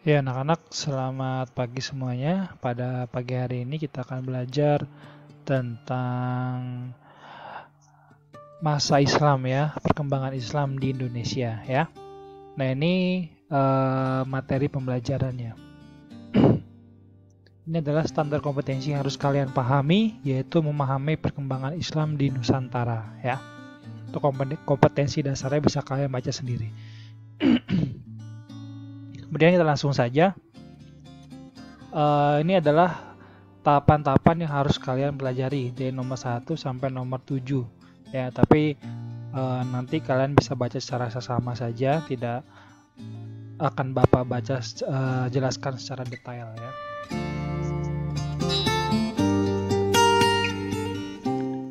Ya, anak-anak, selamat pagi semuanya. Pada pagi hari ini kita akan belajar tentang masa Islam ya, perkembangan Islam di Indonesia ya. Nah, ini materi pembelajarannya. Ini adalah standar kompetensi yang harus kalian pahami, yaitu memahami perkembangan Islam di Nusantara ya. Untuk kompetensi dasarnya bisa kalian baca sendiri. Kemudian kita langsung saja. Ini adalah tahapan-tahapan yang harus kalian pelajari dari nomor 1 sampai nomor 7 ya, tapi nanti kalian bisa baca secara sesama saja, tidak akan Bapak baca jelaskan secara detail ya.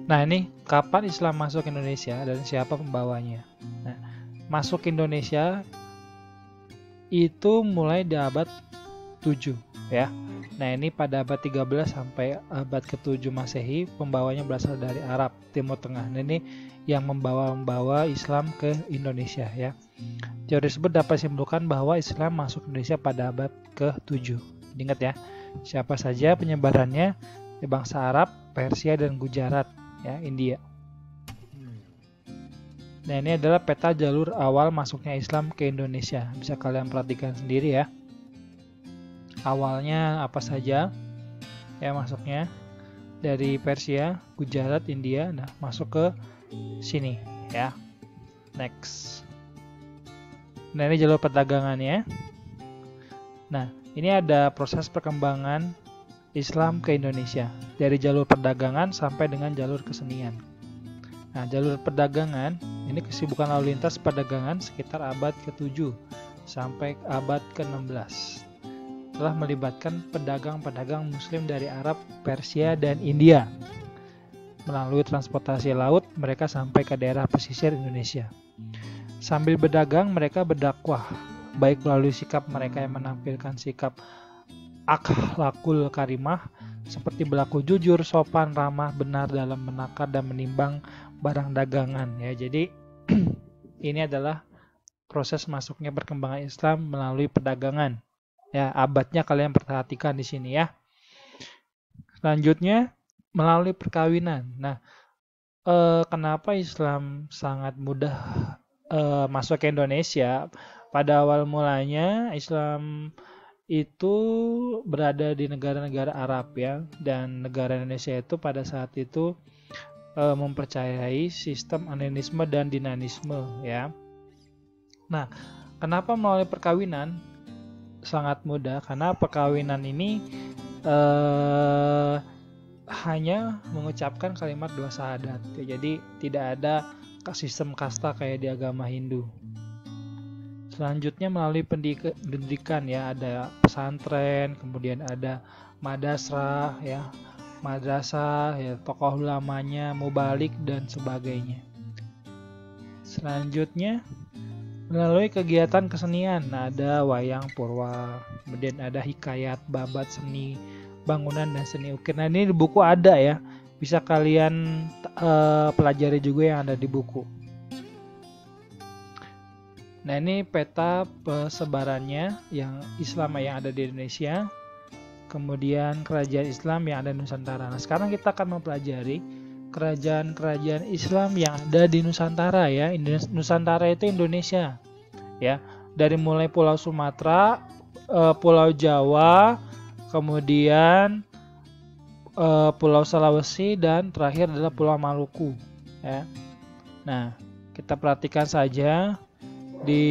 Nah, ini kapan Islam masuk Indonesia dan siapa pembawanya. Nah, masuk Indonesia itu mulai di abad 7 ya. Nah, ini pada abad 13 sampai abad ke-7 Masehi, pembawanya berasal dari Arab Timur Tengah. Nah, ini yang membawa Islam ke Indonesia ya. Teori tersebut dapat simpulkan bahwa Islam masuk Indonesia pada abad ke-7. Ingat ya, siapa saja penyebarannya? Di bangsa Arab, Persia, dan Gujarat ya, India. Nah, ini adalah peta jalur awal masuknya Islam ke Indonesia. Bisa kalian perhatikan sendiri ya. Awalnya apa saja ya masuknya, dari Persia, Gujarat, India. Nah, masuk ke sini ya. Next. Nah, ini jalur perdagangannya. Nah, ini ada proses perkembangan Islam ke Indonesia dari jalur perdagangan sampai dengan jalur kesenian. Nah, jalur perdagangan ini kesibukan lalu lintas perdagangan sekitar abad ke-7 sampai abad ke-16. Telah melibatkan pedagang-pedagang muslim dari Arab, Persia, dan India. Melalui transportasi laut, mereka sampai ke daerah pesisir Indonesia. Sambil berdagang, mereka berdakwah, baik melalui sikap mereka yang menampilkan sikap akhlakul karimah, seperti berlaku jujur, sopan, ramah, benar dalam menakar dan menimbang barang dagangan ya. Jadi ini adalah proses masuknya perkembangan Islam melalui perdagangan. Ya, abadnya kalian perhatikan di sini ya. Selanjutnya melalui perkawinan. Nah, kenapa Islam sangat mudah masuk ke Indonesia? Pada awal mulanya Islam itu berada di negara-negara Arab ya, dan negara Indonesia itu pada saat itu mempercayai sistem animisme dan dinamisme ya. Nah, kenapa melalui perkawinan? Sangat mudah, karena perkawinan ini hanya mengucapkan kalimat dua syahadat ya, jadi tidak ada sistem kasta kayak di agama Hindu. Selanjutnya melalui pendidikan ya, ada pesantren, kemudian ada madrasah ya, tokoh ulamanya, mubalik dan sebagainya. Selanjutnya melalui kegiatan kesenian, ada wayang purwa, kemudian ada hikayat, babat, seni bangunan dan seni ukir. Nah, ini di buku ada ya, bisa kalian pelajari juga yang ada di buku. Nah, ini peta persebarannya yang Islam yang ada di Indonesia, kemudian kerajaan Islam yang ada di Nusantara. Nah, sekarang kita akan mempelajari kerajaan-kerajaan Islam yang ada di Nusantara ya. Nusantara itu Indonesia ya, dari mulai Pulau Sumatera, Pulau Jawa, kemudian Pulau Sulawesi, dan terakhir adalah Pulau Maluku ya. Nah, kita perhatikan saja di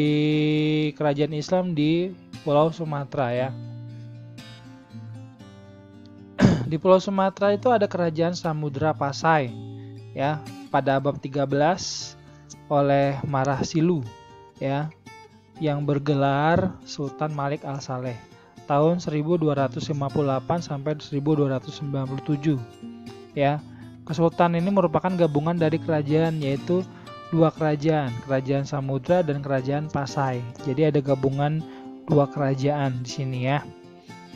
kerajaan Islam di Pulau Sumatera ya. Di Pulau Sumatera itu ada kerajaan Samudra Pasai ya, pada abad 13 oleh Marah Silu ya, yang bergelar Sultan Malik Al-Saleh tahun 1258 sampai 1297 ya. Kesultanan ini merupakan gabungan dari kerajaan, yaitu dua kerajaan, kerajaan Samudra dan kerajaan Pasai. Jadi ada gabungan dua kerajaan di sini ya.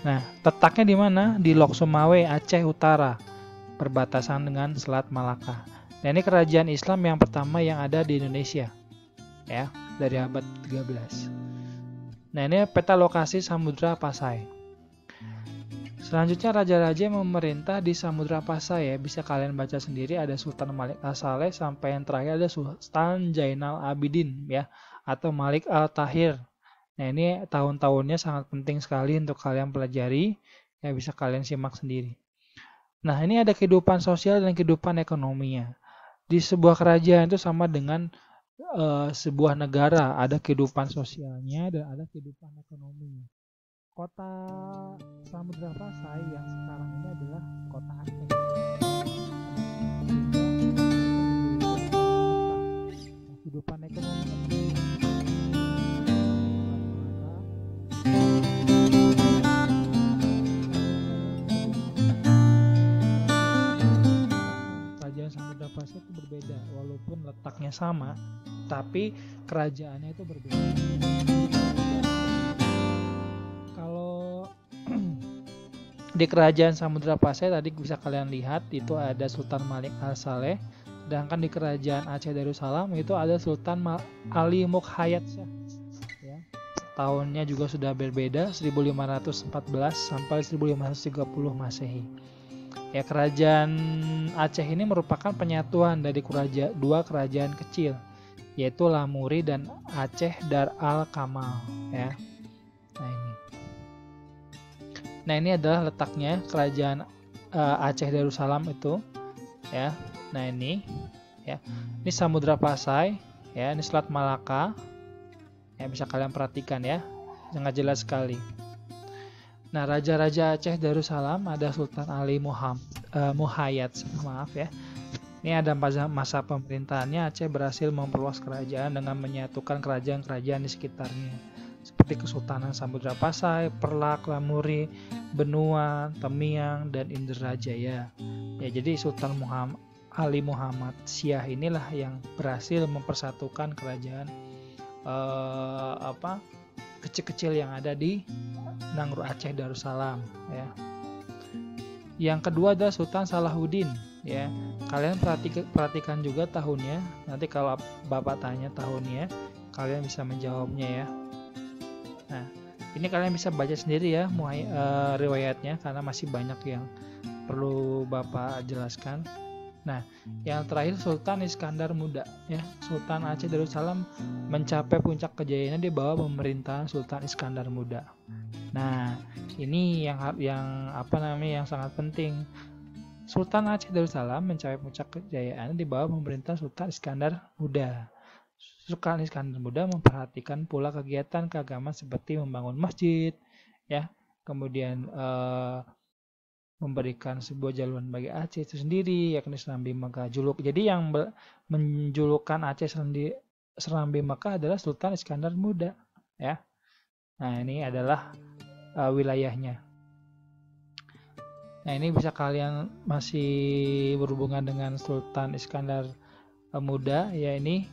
Nah, letaknya di mana? Di Lok Sumawe, Aceh Utara, perbatasan dengan Selat Malaka. Nah, ini kerajaan Islam yang pertama yang ada di Indonesia ya, dari abad 13. Nah, ini peta lokasi Samudra Pasai. Selanjutnya raja-raja yang memerintah di Samudra Pasai ya, bisa kalian baca sendiri. Ada Sultan Malik As-Saleh sampai yang terakhir ada Sultan Zainal Abidin ya, atau Malik Al-Tahir. Nah, ini tahun-tahunnya sangat penting sekali untuk kalian pelajari ya, bisa kalian simak sendiri. Nah, ini ada kehidupan sosial dan kehidupan ekonominya. Di sebuah kerajaan itu sama dengan sebuah negara, ada kehidupan sosialnya dan ada kehidupan ekonominya. Kota Samudra Pasai yang sekarang ini adalah kota Aceh. Kehidupan ekonomi kerajaan Samudra Pasai itu berbeda, walaupun letaknya sama, tapi kerajaannya itu berbeda. Kalau di kerajaan Samudra Pasai tadi bisa kalian lihat itu ada Sultan Malik As-Saleh, sedangkan di kerajaan Aceh Darussalam itu ada Sultan Ali Mukhayat Shah. Ya. Tahunnya juga sudah berbeda, 1514 sampai 1530 Masehi. Ya, kerajaan Aceh ini merupakan penyatuan dari dua kerajaan kecil, yaitu Lamuri dan Aceh Dar al-Kamal ya. Nah, ini adalah letaknya kerajaan Aceh Darussalam itu ya. Nah, ini ya. Ini Samudra Pasai ya, ini Selat Malaka. Ya, bisa kalian perhatikan ya. Sangat jelas sekali. Nah, raja-raja Aceh Darussalam ada Sultan Ali Mukhayat, maaf ya. Ini ada masa pemerintahannya Aceh berhasil memperluas kerajaan dengan menyatukan kerajaan-kerajaan di sekitarnya, seperti Kesultanan Samudra Pasai, Perlak, Lamuri, Benua, Temiang, dan Indrajaya. Ya, jadi Sultan Ali Muhammad Syah inilah yang berhasil mempersatukan kerajaan kecil-kecil yang ada di Nangro Aceh Darussalam ya. Yang kedua adalah Sultan Salahuddin ya. Kalian perhatikan juga tahunnya. Nanti kalau Bapak tanya tahunnya, kalian bisa menjawabnya ya. Nah, ini kalian bisa baca sendiri ya riwayatnya, karena masih banyak yang perlu Bapak jelaskan. Nah, yang terakhir Sultan Iskandar Muda ya. Sultan Aceh Darussalam mencapai puncak kejayaannya di bawah pemerintahan Sultan Iskandar Muda. Nah, ini yang sangat penting. Sultan Aceh Darussalam mencapai puncak kejayaannya di bawah pemerintahan Sultan Iskandar Muda. Sultan Iskandar Muda memperhatikan pula kegiatan keagamaan seperti membangun masjid ya, kemudian memberikan sebuah jaluan bagi Aceh itu sendiri, yakni Serambi Mekah Juluk. Jadi yang menjulukan Aceh Serambi Mekah adalah Sultan Iskandar Muda ya. Nah, ini adalah wilayahnya. Nah, ini bisa kalian masih berhubungan dengan Sultan Iskandar Muda ya, ini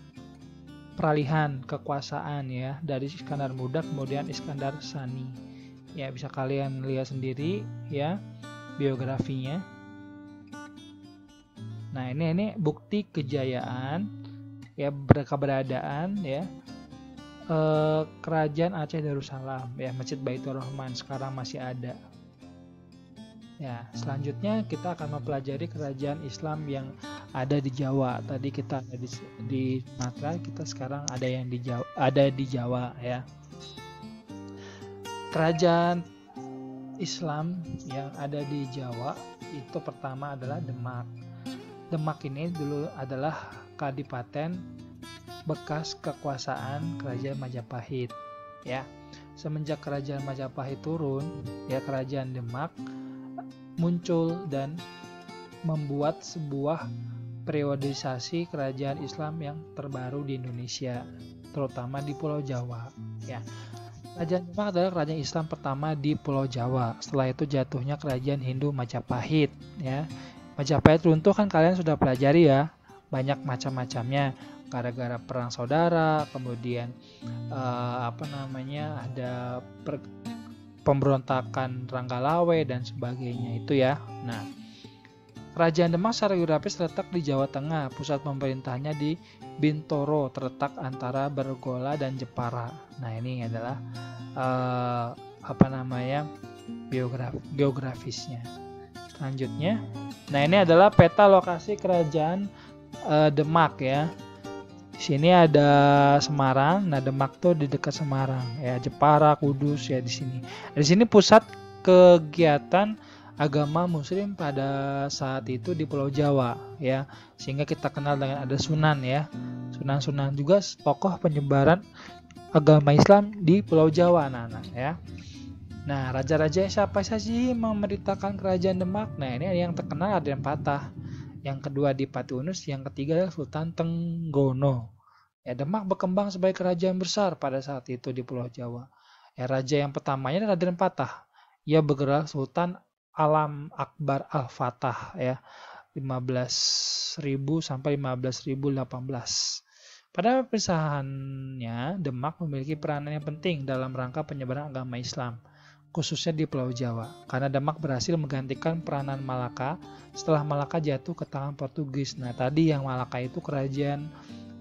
peralihan kekuasaan ya, dari Iskandar Muda kemudian Iskandar Sani. Ya, bisa kalian lihat sendiri ya biografinya. Nah, ini bukti kejayaan ya, keberadaan ya kerajaan Aceh Darussalam ya. Masjid Baitur Rahman sekarang masih ada. Ya, selanjutnya kita akan mempelajari kerajaan Islam yang ada di Jawa. Tadi kita ada di Sumatera, kita sekarang ada yang di Jawa ya. Kerajaan Islam yang ada di Jawa itu pertama adalah Demak. Demak ini dulu adalah kadipaten bekas kekuasaan Kerajaan Majapahit ya. Semenjak Kerajaan Majapahit turun ya, Kerajaan Demak muncul dan membuat sebuah periodisasi kerajaan Islam yang terbaru di Indonesia, terutama di Pulau Jawa ya. Kerajaan Demak adalah kerajaan Islam pertama di Pulau Jawa. Setelah itu jatuhnya kerajaan Hindu Majapahit ya. Majapahit runtuh kan kalian sudah pelajari ya, banyak macam-macamnya, gara-gara perang saudara, kemudian ada pemberontakan Ranggalawe dan sebagainya itu ya. Nah, Kerajaan Demak secara geografis terletak di Jawa Tengah. Pusat pemerintahnya di Bintoro, terletak antara Bergola dan Jepara. Nah, ini adalah geografisnya. Selanjutnya, nah ini adalah peta lokasi kerajaan Demak ya. Di sini ada Semarang. Nah, Demak tuh di dekat Semarang ya. Jepara, Kudus ya di sini. Di sini pusat kegiatan agama Muslim pada saat itu di Pulau Jawa ya, sehingga kita kenal dengan ada Sunan ya. Sunan juga tokoh penyebaran agama Islam di Pulau Jawa, anak-anak ya. Nah, raja-raja siapa sih memerintahkan kerajaan Demak? Nah, ini yang terkenal Raden Patah, yang kedua Adipati Unus, yang ketiga adalah Sultan Trenggono. Ya, Demak berkembang sebagai kerajaan besar pada saat itu di Pulau Jawa. Ya, raja yang pertamanya adalah Raden Patah. Ia bergerak Sultan Alam Akbar Al-Fatah ya, 15.000 sampai 15.018. Pada perpisahannya, Demak memiliki peranan yang penting dalam rangka penyebaran agama Islam, khususnya di Pulau Jawa, karena Demak berhasil menggantikan peranan Malaka setelah Malaka jatuh ke tangan Portugis. Nah, tadi yang Malaka itu kerajaan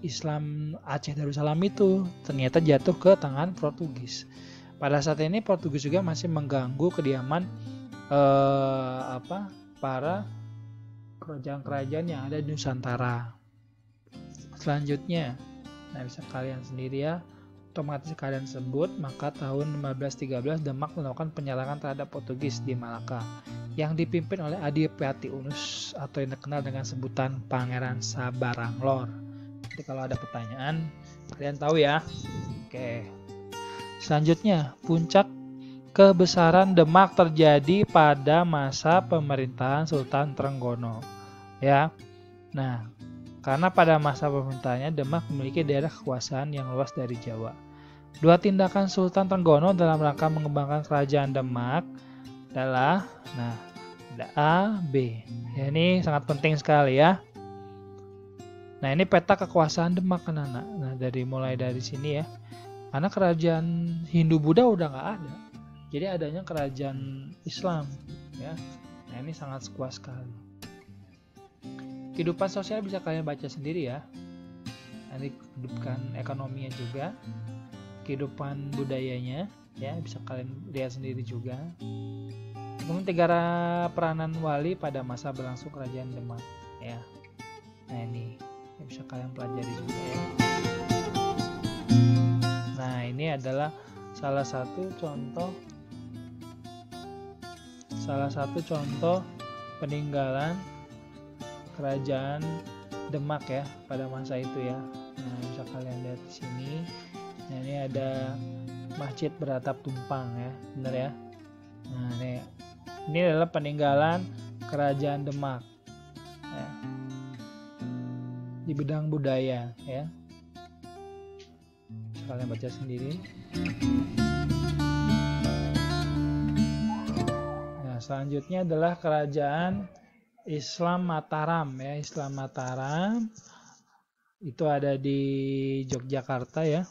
Islam Aceh Darussalam itu ternyata jatuh ke tangan Portugis. Pada saat ini Portugis juga masih mengganggu kediaman para kerajaan-kerajaan yang ada di Nusantara. Selanjutnya, nah bisa kalian sendiri ya, otomatis kalian sebut, maka tahun 1513 Demak melakukan penyerangan terhadap Portugis di Malaka yang dipimpin oleh Adipati Unus atau yang dikenal dengan sebutan Pangeran Sabaranglor. Jadi kalau ada pertanyaan, kalian tahu ya. Oke. Selanjutnya, puncak kebesaran Demak terjadi pada masa pemerintahan Sultan Trenggono. Ya. Nah, karena pada masa pemerintahannya Demak memiliki daerah kekuasaan yang luas dari Jawa. Dua tindakan Sultan Trenggono dalam rangka mengembangkan kerajaan Demak adalah ada A, B. Ya, ini sangat penting sekali ya. Nah, ini peta kekuasaan Demak anak-anak. Nah, mulai dari sini ya. Karena kerajaan Hindu-Buddha udah nggak ada. Jadi adanya kerajaan Islam ya. Nah, ini sangat kuat sekali. Kehidupan sosial bisa kalian baca sendiri ya. Nanti kehidupan ekonominya juga, kehidupan budayanya ya bisa kalian lihat sendiri juga. Kemudian 3 peranan wali pada masa berlangsung kerajaan Demak ya. Nah, ini bisa kalian pelajari juga ya. Nah, ini adalah salah satu contoh peninggalan kerajaan Demak ya pada masa itu ya. Nah, bisa kalian lihat di sini. Nah, ini ada Masjid Beratap Tumpang ya, benar ya. Nah, ini adalah peninggalan kerajaan Demak ya, di bidang budaya ya. Bisa kalian baca sendiri. Selanjutnya adalah kerajaan Islam Mataram ya. Islam Mataram itu ada di Yogyakarta ya.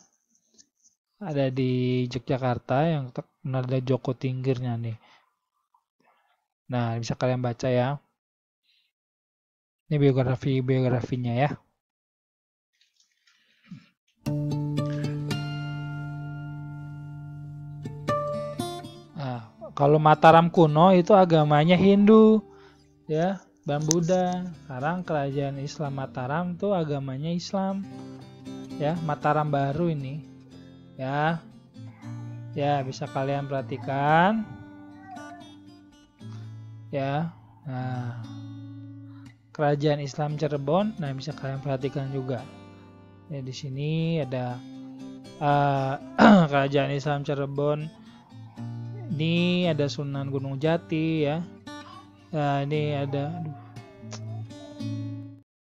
Ada di Yogyakarta yang terkenal ada Joko Tingkirnya nih. Nah, bisa kalian baca ya. Ini biografinya ya. Kalau Mataram kuno itu agamanya Hindu ya, dan Buddha. Sekarang kerajaan Islam Mataram itu agamanya Islam ya. Mataram baru ini ya. Ya, bisa kalian perhatikan ya. Nah, kerajaan Islam Cirebon, nah bisa kalian perhatikan juga ya. Di sini ada kerajaan Islam Cirebon. Ini ada Sunan Gunung Jati ya. Nah, ini ada